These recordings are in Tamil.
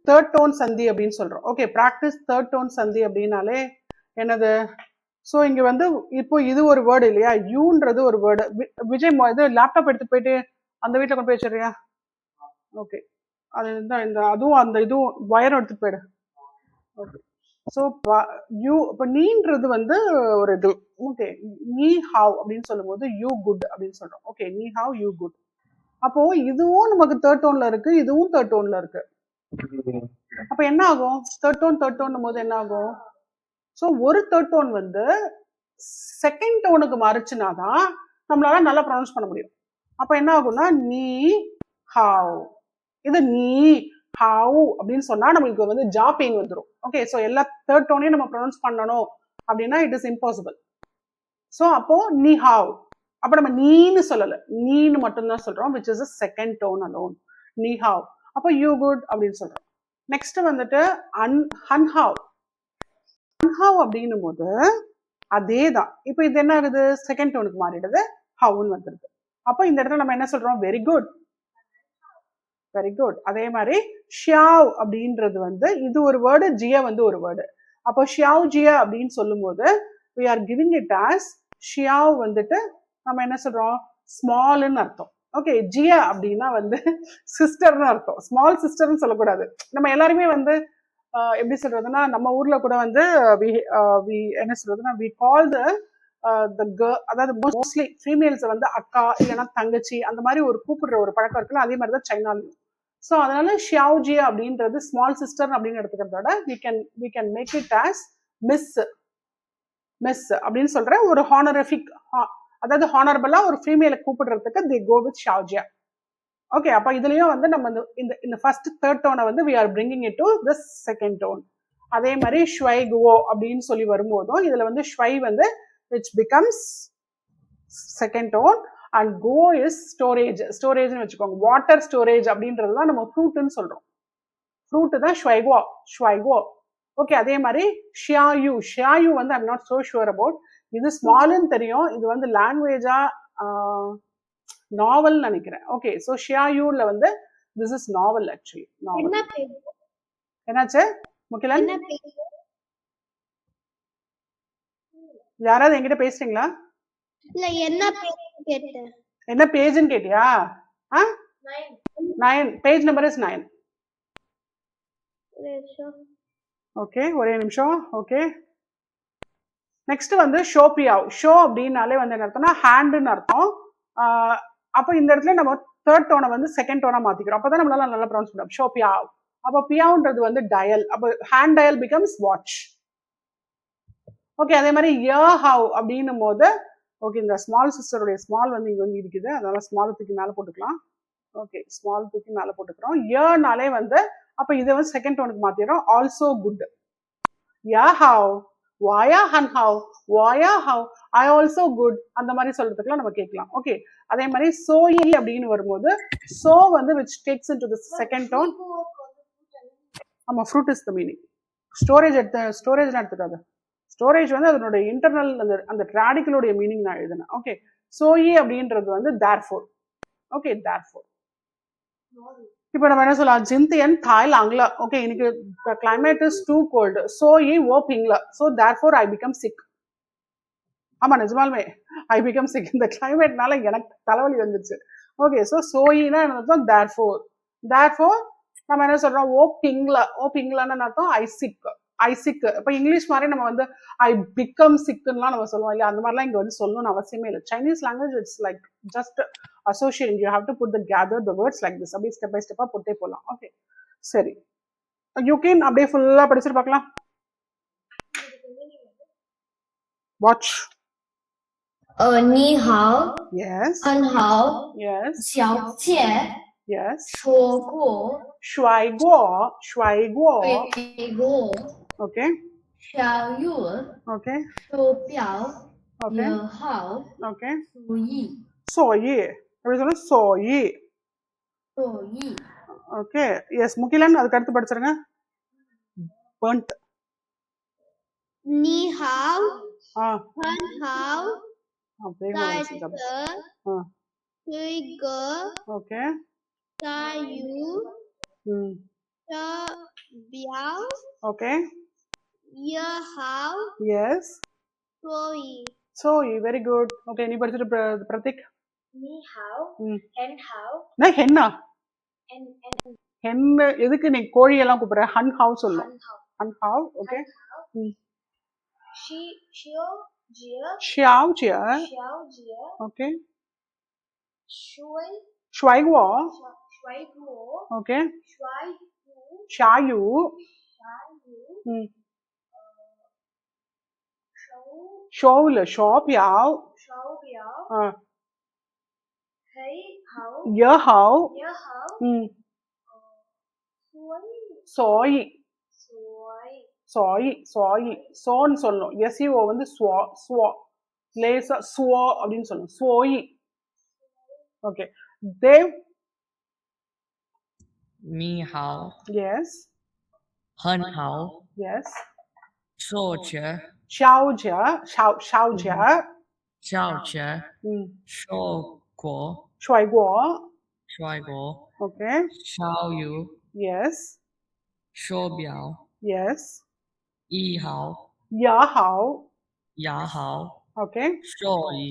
தேர்ட் டோன் சந்தி அப்படின்னு சொல்றோம். ஓகே, பிராக்டிஸ் தேர்ட் டோன் சந்தி அப்படின்னாலே என்னது? ஸோ இங்க வந்து இப்போ இது ஒரு வேர்டு இல்லையா, யூன்றது ஒரு வேர்டு. விஜய் இது லேப்டாப் எடுத்து போயிட்டு அந்த வீட்டில் கொண்டு போய் வச்சிருக்கியா? ஓகே, அது இந்த அதுவும் அந்த இதுவும் ஒயரும் எடுத்துட்டு போயிடு. ஓகே, ஸோ யூ இப்போ நீன்றது வந்து ஒரு இது. ஓகே, நீ ஹாவ் அப்படின்னு சொல்லும் போது யூ குட் அப்படின்னு சொல்றோம். ஓகே, நீ ஹாவ் யூ குட். அப்போ இதுவும் நமக்கு தேர்ட் டோன்ல இருக்கு, இதுவும் தேர்ட் டோன்ல இருக்கு. அப்ப என்ன ஆகும்? தேர்ட் டோன் போது என்ன ஆகும்? ஸோ ஒரு தேர்ட் டோன் வந்து செகண்ட் டோனுக்கு மாறுச்சுனாதான் நம்மளால நல்லா ப்ரொனவுன்ஸ் பண்ண முடியும். அப்ப என்ன ஆகும்னா நீ ஹாவ், இது நீ ஹாவ் அப்படின்னு சொன்னா நம்மளுக்கு வந்து ஜா பெயின் வந்துடும். ஓகே, ஸோ எல்லா தேர்ட் டோனையும் நம்ம ப்ரொனவுன்ஸ் பண்ணணும் அப்படின்னா இட் இஸ் இம்பாசிபிள். ஸோ அப்போ நீ ஹாவ், அப்ப நம்ம நீன்னு சொல்லல, நீன்னு மட்டும்தான் சொல்றோம், which is second tone alone. நீ ஹாவ். அப்போ யூ குட் அப்படின்னு சொல்றோம். நெக்ஸ்ட் வந்துட்டு அன்ஹாவ். அன்ஹாவ் அப்படின்னும் போது அதே தான். இப்போ இது என்ன ஆகுது? செகண்ட் டோனுக்கு மாறிடுது, ஹவுன்னு வந்துருது. அப்போ இந்த இடத்துல நம்ம என்ன சொல்றோம்? Very good, very good. அதே மாதிரி ஷியாவ் அப்படின்றது வந்து இது ஒரு வேர்டு, ஜியா வந்து ஒரு வேர்டு. அப்போ ஷியாவ் ஜியா அப்படின்னு சொல்லும் போது we are giving it as ஷியாவ் வந்துட்டு நம்ம என்ன சொல்றோம்? ஸ்மால்னு அர்த்தம். ஓகே, ஜியா அப்படின்னா வந்து சிஸ்டர்னு அர்த்தம். ஸ்மால் சிஸ்டர்னு சொல்லக்கூடாது. நம்ம எல்லாருமே வந்து எப்படி சொல்றதுன்னா, நம்ம ஊர்ல கூட வந்து என்ன சொல்றதுன்னா we call the girl, அதாவது மோஸ்ட்லி ஃபீமேல்ஸ் வந்து அக்கா இல்லைன்னா தங்கச்சி அந்த மாதிரி ஒரு கூப்பிடுற ஒரு பழக்கம் இருக்குல்ல, அதே மாதிரி தான் சைனாலையும். ஸோ அதனால ஷியாவ்ஜியா அப்படின்றது ஸ்மால் சிஸ்டர் அப்படின்னு எடுத்துக்கிறதோட we can make it as miss அப்படின்னு சொல்ற ஒரு ஹானரிஃபிக், அதாவது ஹானரபிளா ஒரு ஃபீமேலை கூப்பிடுறதுக்கு they go with ஷியாவ்ஜியா. ஓகே, அப்ப இதுலயும் வந்து நம்ம இந்த ஃபர்ஸ்ட் தேர்ட் டோனை வந்து we are bringing it to the second tone. அதே மாதிரி ஷ்வை குவோ அப்படின்னு சொல்லி வரும்போதும் இதுல வந்து ஷ்வை வந்து which becomes second tone and go is ஸ்டோரேஜ்னு வச்சுக்கோங்க. வாட்டர் ஸ்டோரேஜ் அப்படின்றது தான் நம்ம ஃப்ரூட்னு சொல்றோம். ஃப்ரூட் தான் ஷ்வைகோ. ஓகே, அதே மாதிரி ஷியாயு வந்து I'm not so sure about. இது ஸ்மால்னு தெரியும், இது வந்து லாங்குவேஜா நாவல் நினைக்கிறேன். ஓகே, ஸோ ஷியாயூல வந்து திஸ் இஸ் நாவல் ஆக்சுவலி. நாவல். என்னாச்சு முகிலன்? யாராவது என்கிட்ட பேசுறீங்களா? இல்ல, என்ன பேஜ்னு கேட்டியா? 9. Page number is 9. ஓகே, ஒரே நிமிஷம். ஓகே, நெக்ஸ்ட் வந்து ஷோபியாவ். ஷோ அப்படின்னாலே வந்து என்ன அர்த்தம்னா ஹேண்டுன்னு அர்த்தம். அப்போ இந்த இடத்துல நம்ம தேர்ட் டோனை வந்து செகண்ட் டோனா மாத்திக்கிறோம். அப்பதான் நம்மளால நல்லா ப்ரொனவுன்ஸ் பண்ணலாம். ஷோபியாவ். அப்போ பியாவ்ன்றது வந்து டயல். அப்போ hand dial becomes watch. Okay, அதே மாதிரி ஹவ் அப்படின்னும் போது ஓகே, இந்த ஸ்மால் சிஸ்டருடைய ஸ்மால் வந்து இங்க வந்து இருக்குது, அதனால ஸ்மால் தூக்கி மேல போட்டுக்கலாம். ஓகே, ஸ்மால் தூக்கி மேல போட்டுக்கிறோம். நாலே வந்து அப்ப இதை வந்து செகண்ட் டோனுக்கு மாத்திடுறோம். Also good. ஹவ், வாயா ஹன் ஹவ், வாயா ஹவ், ஐ ஆல்சோ குட், அந்த மாதிரி சொல்றதுக்குலாம் நம்ம கேட்கலாம். ஓகே, அதே மாதிரி சோயி அப்படின்னு வரும்போது சோ வந்து which takes into the second tone. ஆமா, fruit is the meaning. Storage எடுத்துக்காது. ஸ்டோரேஜ் வந்து அதனுடைய இன்டர்னல் அந்த ராடிக்கலுடைய மீனிங் நான் எழுதினேன். ஓகே, சோயி அப்படின்றது வந்து தேர்ஃபோர். Okay, therefore. இப்போ நம்ம என்ன சொல்லலாம்? ஜிந்தியன் தாய் லாங்ல. ஓகே, இன்னைக்கு கிளைமேட் இஸ் டூ கோல்டு, சோயி ஓ பிங்ல, so therefore I become sick. ஆமா, நிஜமாலுமே ஐ பிகம் சிக். இந்த கிளைமேட்னால எனக்கு தலைவலி வந்துருச்சு. ஓகே, ஸோ சோயினா என்ன அர்த்தம்? தேர்ஃபோர். நம்ம என்ன சொல்றோம்? ஓ பிங்லன்னு அர்த்தம் ஐ சிக். இப்போ இங்கிலீஷ் மாதிரி நம்ம வந்து ஐ பிகம் சிக்குன்னுலாம் நம்ம சொல்லுவோம் இல்லையா, அந்த மாதிரிலாம் இங்க வந்து சொல்லணும்னு அவசியமே இல்லை. Chinese language it's like just associating. You have to put the words like this. அப்படியே ஸ்டெப் பை ஸ்டெப்பா போட்டே போலாம். ஓகே, சரி, யூ கேன் அப்படியே ஃபுல்லா படிச்சுட்டு பார்க்கலாம். வாட்ச். நீ have. Yes. An have. Yes. 小姐. Yes. 说过. 甩过. Okay. 小玉. Okay. 手表. Okay. 有号. Okay. 所以. அப்படி சொல்ல சோயி. ஓகே, எஸ் முகிலன் அதுக்கு அடுத்து படிச்சிருங்க. burnt. நீ ஹாவ். ஹன் ஹாவ். Okay. Biao. Okay. Ye hao. Yes. Soi. Soyi. Very good. Okay. நீ படிச்சிட்டு Prateek. Ni hao. Hen hao. நான் ஹென்னா. And ஹென் எதுக்கு நீ கோழி எல்லாம் கூப்பிடுற? ஹன் ஹாவ் சொல்லணும். han hao. ஹன் ஹாவ். ஓகே. Xiao jie. ஷியாவ் ஜியா. Xiao jie. ஓகே. Shui. ஷ்வைகுவோ. Shui guo. Okay. Shui yu. ஷாயு. Shui yu. ம். Shou. ஷோவ்ல ஷோபியாவ். Shou biao. ஆ. Hei hao. யஹாவ். Ye hao. ம். Sui. சோயி. Soi. சாயி சாயி சோன்னு சொல்லணும். எஸ்இஓ வந்து ஸ்வா ஸ்வா லேசா ஸ்வோ அப்படின்னு சொல்லணும். சோயி. ஓகே. தேவ். Ni hao, yes. hen hao, yes. shou jie, ஷாவ்ஜியா. ஷாவ்ஜியா. xiao jie, 嗯， shou guo, 甩锅 shuai guo, ，OK， xiao yu, yes， shou biao, yes， yi hao, 牙好 ya hao, ，OK， shou yi,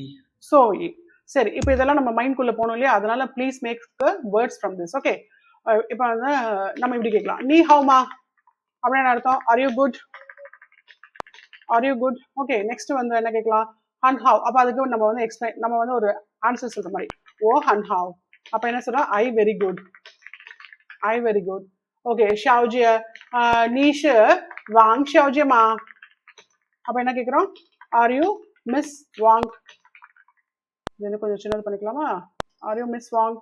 so சரி இப்போ இதெல்லாம் நம்ம மைண்ட்குள்ள போகணும் இல்லையா, அதனால please make the words from this. Okay, இப்போ வந்து நம்ம இப்படி கேட்கலாம், நீ ஹவுமா அப்படின்னு அர்த்தம், are you good, are you good. Okay, next வந்து என்ன கேட்கலாம், ஹன் ஹாவ். அப்போ அதுக்கு நம்ம வந்து எக்ஸ்பிளைன், நம்ம வந்து ஒரு ஆன்சர் சொல்ற மாதிரி, ஓ ஹன் ஹாவ். அப்போ என்ன சொல்றோம், I very good, I very good. Okay, ஷாவ்ஜிய நீஷ் வாங் ஷாவ்ஜியமா. அப்போ என்ன கேட்குறோம், ஆர் யூ மிஸ் வாங். இது கொஞ்சம் சின்னது பண்ணிக்கலாமா, are you Miss Wang,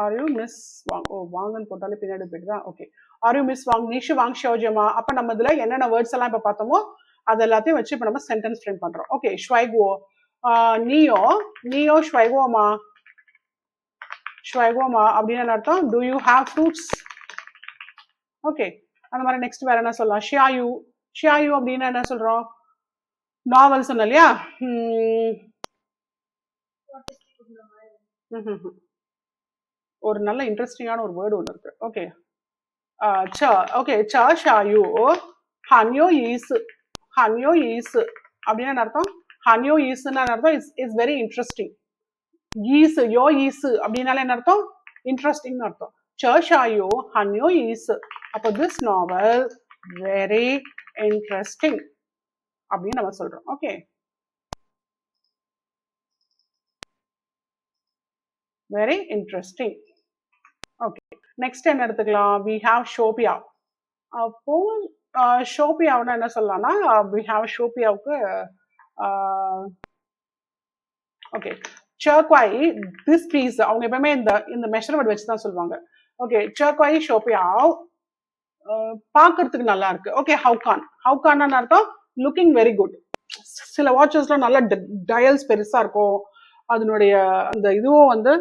are you Miss Wang. ஓ வாங்கன்னு போட்டாலே பின்னாடி போயிட்டுதான். Okay, are you Miss Wang நிஷு வாங் ஷோஜியமா. அப்போ நம்ம இதில் என்னென்ன வேர்ட்ஸ் எல்லாம் இப்போ பார்த்தோமோ அது எல்லாத்தையும் வச்சு இப்போ நம்ம சென்டென்ஸ் ஃப்ரேம் பண்ணுறோம். ஓகே, ஷ்வைகோ நீயோ, நீயோ ஷ்வைகோமா, ஷ்வைகோமா அப்படின்னு அர்த்தம், do you have fruits. Okay, அந்த மாதிரி நெக்ஸ்ட் வேற என்ன சொல்லலாம், ஷியாயு. ஷியாயு அப்படின்னு என்ன சொல்கிறோம், நாவல் சொன்ன இல்லையா. ஒரு நல்ல இன்ட்ரெஸ்டிங்கான ஒரு வேர்டு ஒன்று இருக்கு. ஓகே, ஓகே, ச ஷாயு ஹன்யோ ஈஸ், ஹன்யோ ஈஸ் அப்படின்னு அர்த்தம், ஹன்யோ ஈஸ்ன்னு அர்த்தம் இஸ் வெரி இன்ட்ரெஸ்டிங். ஈஸ் யோ ஈஸ் அப்படின்னால என்ன அர்த்தம், இன்ட்ரெஸ்டிங் அர்த்தம். ச ஷாயு ஹன்யோ ஈஸ். அப்போ திஸ் நாவல் வெரி இன்ட்ரெஸ்டிங் அப்படின்னு நம்ம சொல்றோம். Okay, very interesting. Okay, next என்ன எடுத்துக்கலாம், வி ஹாவ் ஷோபியா. அப்போ ஷோபியாவுன்னா என்ன சொல்லலாம்னா, வி ஹாவ் ஷோபியாவுக்கு ஓகே, சர்க்வாய் திஸ் பீஸ். அவங்க எப்பவுமே இந்த மெஷர்மெண்ட் வச்சு தான் சொல்லுவாங்க. ஓகே, சர்க்வாய் ஷோபியாவ் பார்க்கறதுக்கு நல்லா இருக்கு. ஓகே, ஹவுகான். ஹவுகான்னு அர்த்தம் லுக்கிங் வெரி குட். சில வாட்சஸ்லாம் நல்ல டயல்ஸ் பெருசா இருக்கும், அதனுடைய அந்த இதுவும் வந்து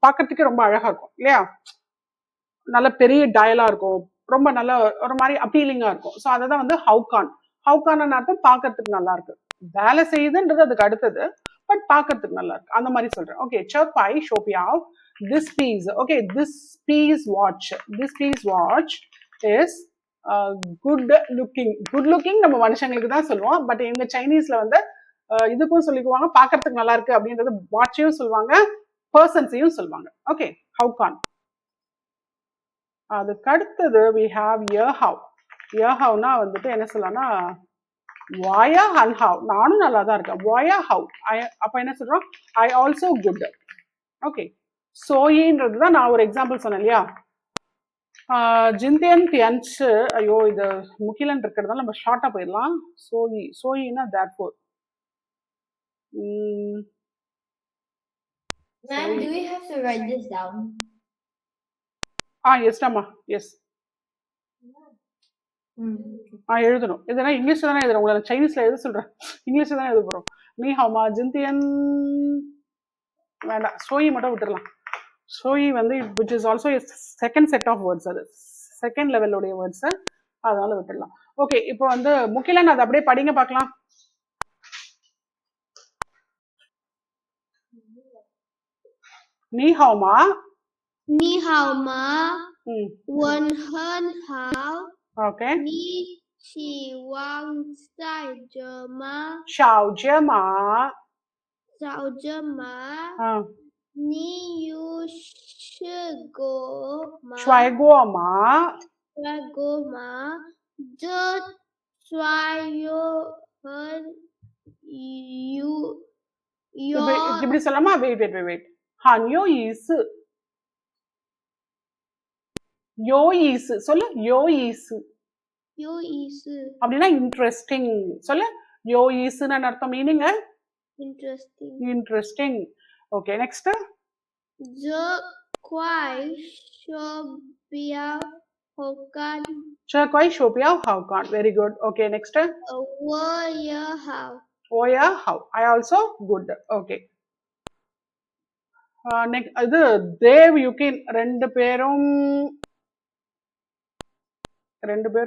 பார்க்கறதுக்கே ரொம்ப அழகா இருக்கும் இல்லையா, நல்ல பெரிய டயலா இருக்கும், ரொம்ப நல்ல ஒரு மாதிரி அப்பீலிங்கா இருக்கும். ஸோ அதை தான் வந்து ஹவுகான். ஹவுகான் அர்த்தம் பார்க்கறதுக்கு நல்லா இருக்கு, வேலை செய்யுதுன்றது அதுக்கு அடுத்தது, பட் பார்க்கறதுக்கு நல்லா இருக்கு, அந்த மாதிரி சொல்றேன். ஓகே, சர்க்வாய் ஷோபியாவ் this piece. Okay, this piece watch, this piece watch is good looking. Good looking நம்ம மனுஷங்களுக்கு தான் சொல்லுவோம், பட் இந்த சைனீஸ்ல வந்து இதுக்கும் சொல்லிக்குவாங்க, பார்க்கறதுக்கு நல்லா இருக்கு அப்படின்றது வாட்சையும் சொல்லுவாங்க, பர்சன்ஸையும் சொல்லுவாங்க. ஓகே, ஹவுகான். அதுக்கு அடுத்தது வி ஹாவ் இயர்ஹவ். இயர்ஹவ்னா வந்துட்டு என்ன சொல்லலாம்னா, வாயா ஹன் ஹவ், நானும் நல்லா தான் இருக்கேன், வாயா ஹவ். அப்போ என்ன சொல்றோம், ஐ ஆல்சோ குட். ஓகே, சோயின்றது தான் நான் ஒரு எக்ஸாம்பிள் சொன்னேன் இல்லையா. ஜிந்தியன் தியன்ச்சு, ஐயோ இது முக்கிலன் இருக்கிறதுனால நம்ம ஷார்ட்டா போயிடலாம். சோயி, சோயின்னா therefore. Ma'am, do we have to write this down? Yes அம்மா, எஸ். எழுதணும். இதெல்லாம் இங்கிலீஷ்ல தானே எழுதுறோம், உங்களை சைனீஸ்ல எழுத சொல்றேன், இங்கிலீஷ்ல தானே எழுத போறோம். நீ ஹவுமா ஜிந்தியன் வேண்டாம், சோயி மட்டும் விட்டுடலாம். சோயி வந்து which is also second set of words, அது செகண்ட் லெவலுடைய வேர்ட்ஸ், அதனால விட்டுடலாம். ஓகே, இப்போ வந்து முக்கிலன் அதை அப்படியே படிங்க பார்க்கலாம். நீ ஹவுமா, Ni hao ma. 我很好， ஓகே 你希望在这吗？ ஷாவ்ஜமா 找着吗？ 你有吃过吗？ ஷ்வைகோமா 吃过吗？这帅有很有 இப்படி சொல்லலாமா வெயிட் ஹன்யோ ஈசு யோ ஈசு சொல்லு யோ ஈசு 有意思 அப்படின்னா இன்ட்ரெஸ்டிங் சொல்லு யோ ஈசுன்னு அர்த்தம் மீனிங்，interesting。 இன்ட்ரெஸ்டிங் ஓகே நெக்ஸ்ட் 这块手表好看， சர்க்வாய் ஷோபியா ஹவ் கான் வெரி குட் ஓகே நெக்ஸ்ட் 我也好。 ஓயா ஹவ் ஐ ஆல்சோ குட் ஓகே இது தேவ் யுகின் ரெண்டு பேரும்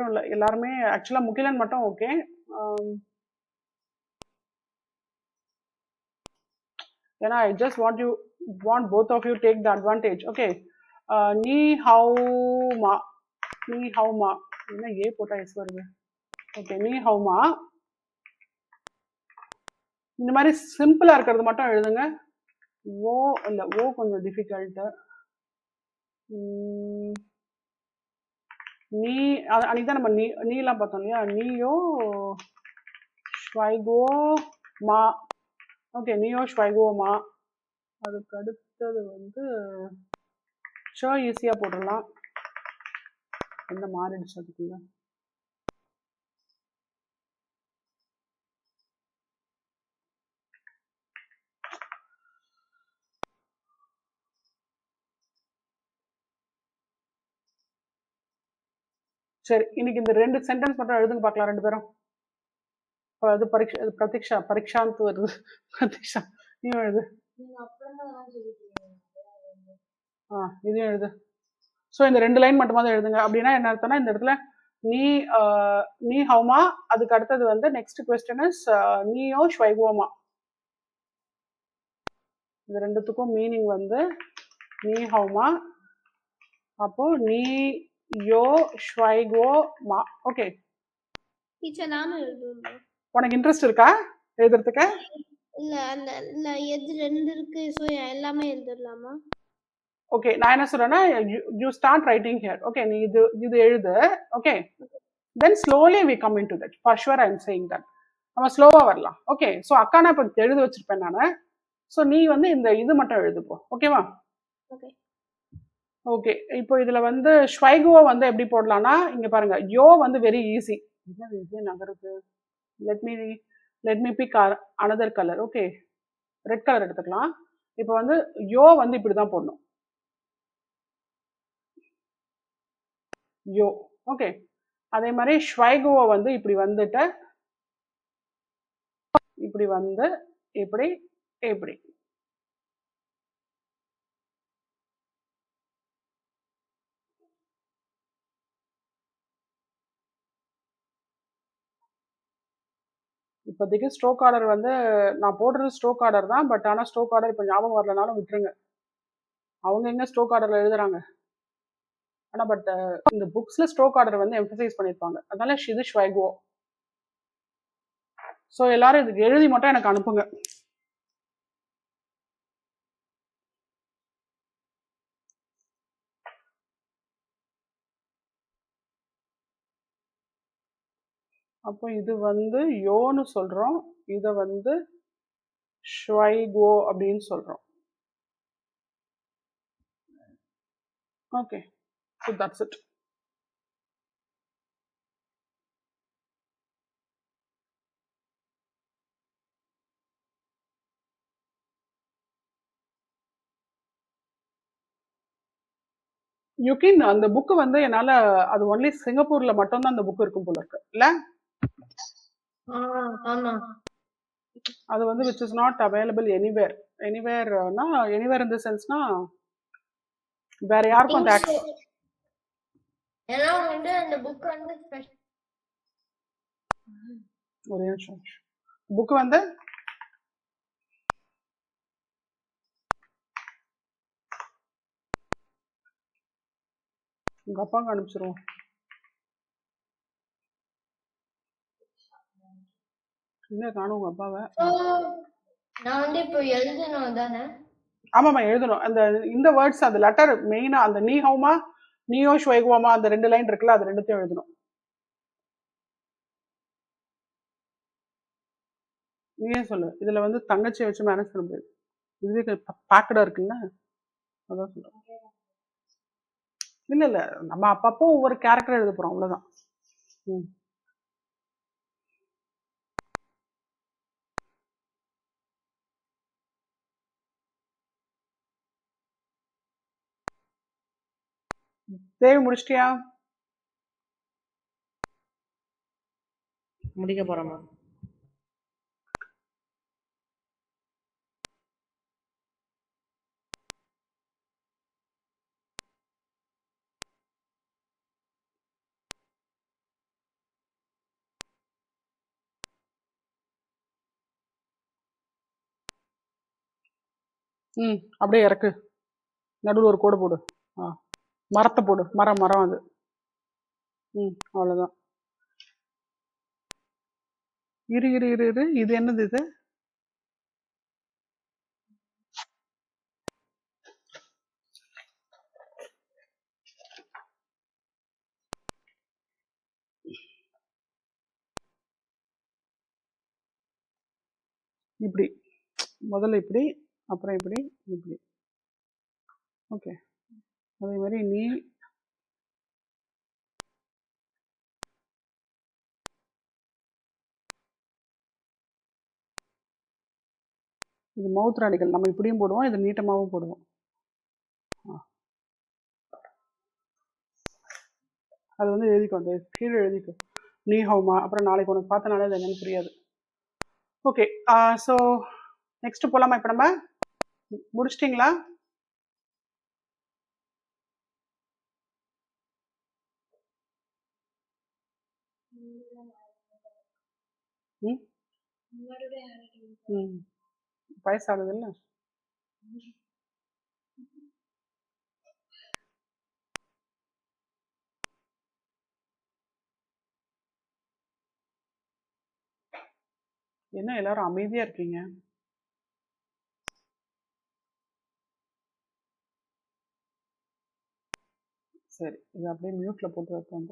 இல்ல எல்லாருமே ஆக்சுவலா முகிலன் மட்டும் ஓகே ஏன்னா I just want both of you take the advantage okay நீ ஹவுமா என்ன ஏ போட்டா எஸ் வருது ஓகே நீ ஹவுமா இந்த மாதிரி சிம்பிளா இருக்கிறது மட்டும் எழுதுங்க ஓ இல்ல ஓ கொஞ்சம் டிஃபிகல்ட் நீ அன்னைக்கு தான் நம்ம நீலாம் பார்த்தோம் இல்லையா நீயோ ஸ்வைகோ மா ஓகே நீயோ ஸ்வைகோ மா அதுக்கு அடுத்தது வந்து ஷோ ஈஸியா போட்டுடலாம் என்ன மாறிடுச்சு அதுக்குள்ள சரி இன்னைக்கு இந்த ரெண்டு சென்டென்ஸ் மட்டும் எழுதுங்க பார்க்கலாம் ரெண்டு பேரும் அது பரீட்சாந்த் வருது பிரதீக்ஷா நீ எழுது இதையும் எழுது ஸோ இந்த ரெண்டு லைன் மட்டுமாவது எழுதுங்க அப்படின்னா என்ன அர்த்தம்னா இந்த இடத்துல நீ ஹவுமா அதுக்கு அடுத்தது வந்து நெக்ஸ்ட் கொஸ்டின் இஸ் நீயோ ஸ்வைகோமா இந்த ரெண்டுத்துக்கும் மீனிங் வந்து நீ ஹவுமா அப்போ நீ யோ ஸ்வைகோ மா ஓகே டீச்சர் நானும் எழுதணும். உனக்கு இன்ட்ரெஸ்ட் இருக்கா எழுதுறதுக்கு இல்ல அந்த இல்ல எது ரெண்டு இருக்கு சோ எல்லாமே எழுதிடலாமா? ஓகே நான் என்ன சொல்றேன்னா you start writing here okay நீ இது எழுது okay then slowly we come into that for sure I am saying that நம்ம ஸ்லோவா வரலாம் ஓகே ஸோ அக்கா நான் இப்போ எழுதி வச்சிருப்பேன் நான் ஸோ நீ வந்து இந்த இது மட்டும் எழுதுப்போ ஓகேவா ஓகே ஓகே இப்போ இதுல வந்து ஸ்வைகோவை வந்து எப்படி போடலாம்னா இங்க பாருங்க யோ வந்து வெரி ஈஸி என்ன ஈஸி நகருது let me pick another colour okay red colour எடுத்துக்கலாம் இப்போ வந்து யோ வந்து இப்படிதான் போடணும் யோ ஓகே அதே மாதிரி ஸ்வைகோவை வந்து இப்படி வந்துட்டு இப்படி வந்து இப்படி இப்படி இப்போதைக்கு ஸ்ட்ரோக் ஆர்டர் வந்து நான் போடுறது ஸ்ட்ரோக் ஆர்டர் தான் பட் ஆனால் ஸ்ட்ரோக் ஆர்டர் இப்போ ஞாபகம் வரலனாலும் விட்டுருங்க அவங்க எங்க ஸ்ட்ரோக் ஆர்டர்ல எழுதுறாங்க ஆனால் பட் இந்த புக்ஸ்ல ஸ்ட்ரோக் ஆர்டர் வந்து எம்பசைஸ் பண்ணியிருப்பாங்க அதனால இது ஸ்வைகோ ஸோ எல்லாரும் இதுக்கு எழுதி மட்டும் எனக்கு அனுப்புங்க அப்போ இது வந்து யோன்னு சொல்றோம் இதை வந்து ஸ்வைகோ அப்படின்னு சொல்றோம் ஓகே ஸோ தட்ஸ் இட் யுகின் அந்த புக்கு வந்து என்னால அது ஒன்லி சிங்கப்பூர்ல மட்டும்தான் அந்த புக் இருக்கும் போல இருக்கு இல்ல ஆமா அது வந்து விச் இஸ் நாட் அவைலபிள் எனிவேர்னா எனிவேர் இந்த சென்ஸ்னா வேற யாருக்கும் அந்த ஆக்சஸ் ஏன்னா வந்து அந்த புக் வந்து ஒரே நிமிஷம் புக் வந்து உங்க அப்பாவுக்கு அனுப்பிச்சிருவோம். என்ன காணும் உங்க அப்பாவை? நான் வந்து இப்போ எழுதணும் தானே? ஆமாம்மா எழுதணும். அந்த இந்த வேர்ட்ஸ் அந்த லெட்டர் மெயினா அந்த நீ ஹவுமா நீயோ ஷுவைகுவாமா அந்த 2 லைன் இருக்குல்ல அது ரெண்டுத்தையும் எழுதணும். நீயே சொல்லு. இதுல வந்து தங்கச்சியை வச்சு மேனேஜ் பண்ண முடியாது. இதுவே பேக்கடா இருக்குல்ல அதான் சொல்றேன். இல்ல இல்ல நம்ம அப்பப்போ ஒவ்வொரு கேரக்டர் எழுத போறோம் அவ்வளவுதான். ம். தேவி முடிச்சிட்டியா? முடிக்க போறேன் மேம். ம் அப்படியே இறக்கு. நடுவில் ஒரு கோடு போடு. ஆ மரத்தை போடு. மரம் மரம் அது. ம் அவ்வளோதான். இரு இரு இரு இரு இது என்னது இது? இப்படி முதல்ல இப்படி அப்புறம் இப்படி இப்படி. ஓகே அதே மாதிரி நீ இது மவுத்ராணிகள் நம்ம இப்படியும் போடுவோம் இது நீட்டமாகவும் போடுவோம். அது வந்து எழுதிக்கோ அந்த கீழே எழுதிக்கோ நீ ஹவுமா. அப்புறம் நாளைக்கு உனக்கு பார்த்தனாலே அது என்னன்னு புரியாது. ஓகே ஸோ நெக்ஸ்ட் போலாமா? இப்போ நம்ம முடிச்சிட்டிங்களா? ம் ம் வயசாகுது இல்லை? என்ன எல்லாரும் அமைதியா இருக்கீங்க? சரி இது அப்படியே மியூட்ல போட்டு வைப்போம்.